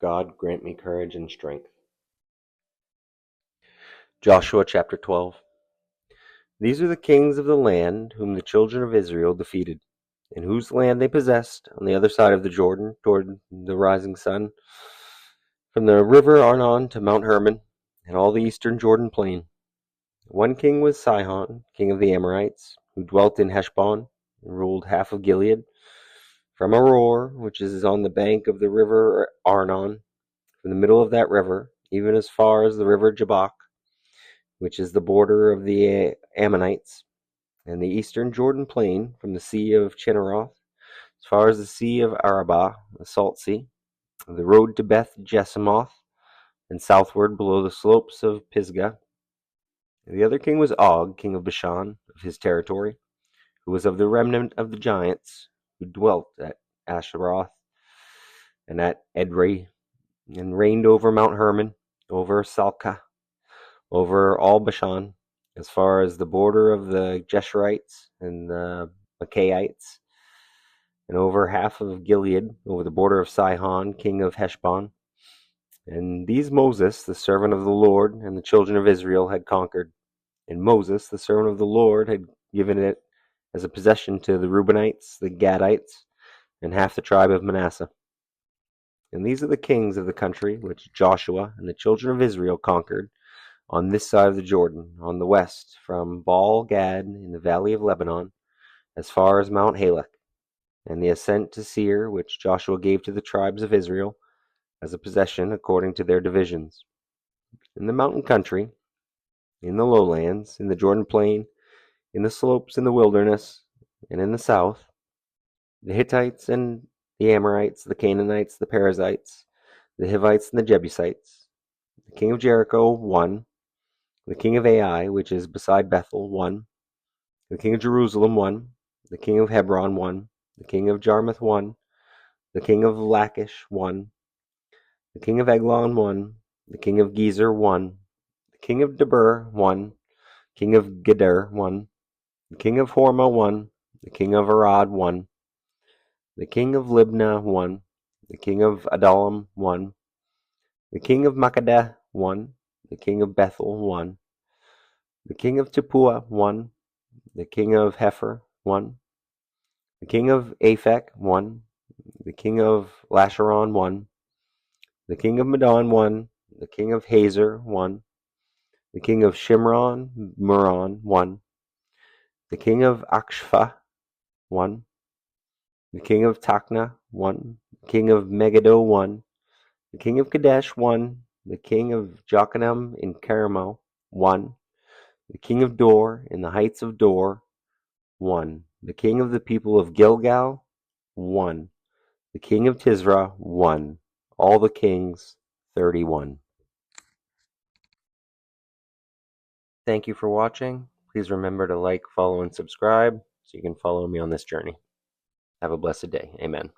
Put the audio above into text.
God, grant me courage and strength. Joshua chapter 12. These are the kings of the land whom the children of Israel defeated, and whose land they possessed on the other side of the Jordan toward the rising sun, from the river Arnon to Mount Hermon, and all the eastern Jordan plain. One king was Sihon, king of the Amorites, who dwelt in Heshbon, and ruled half of Gilead, from Aroer, which is on the bank of the river Arnon, from the middle of that river, even as far as the river Jabbok, which is the border of the Ammonites, and the eastern Jordan plain, from the sea of Chinneroth, as far as the sea of Arabah, the salt sea, the road to Beth Jesimoth, and southward below the slopes of Pisgah. The other king was Og, king of Bashan, of his territory, who was of the remnant of the giants, who dwelt at Asheroth and at Edrei, and reigned over Mount Hermon, over Salcah, over all Bashan, as far as the border of the Geshurites and the Machayites, and over half of Gilead, over the border of Sihon, king of Heshbon. And these Moses, the servant of the Lord, and the children of Israel had conquered. And Moses, the servant of the Lord, had given it as a possession to the Reubenites, the Gadites, and half the tribe of Manasseh. And these are the kings of the country which Joshua and the children of Israel conquered on this side of the Jordan, on the west, from Baal Gad in the valley of Lebanon, as far as Mount Halak, and the ascent to Seir, which Joshua gave to the tribes of Israel as a possession according to their divisions. In the mountain country, in the lowlands, in the Jordan plain, in the slopes, in the wilderness, and in the south, the Hittites and the Amorites, the Canaanites, the Perizzites, the Hivites, and the Jebusites. The king of Jericho won. The king of Ai, which is beside Bethel, won. The king of Jerusalem won. The king of Hebron won. The king of Jarmuth won. The king of Lachish won. The king of Eglon won. The king of Gezer won. The king of Debir won. The king of Geder won. The king of Hormah won. The king of Arad won. The king of Libnah won. The king of Adullam won. The king of Makkedah won. The king of Bethel won. The king of Tappuah won. The king of Hepher won. The king of Aphek won. The king of Lasharon won. The king of Madon won. The king of Hazer won. The king of Shimron, Muron won. The king of Akshapha won. The king of Takna won. The king of Megiddo won. The king of Kadesh won. The king of Jokneam in Carmel won. The king of Dor in the heights of Dor won. The king of the people of Gilgal won. The king of Tisra won. All the kings, 31. Thank you for watching. Please remember to like, follow, and subscribe so you can follow me on this journey. Have a blessed day. Amen.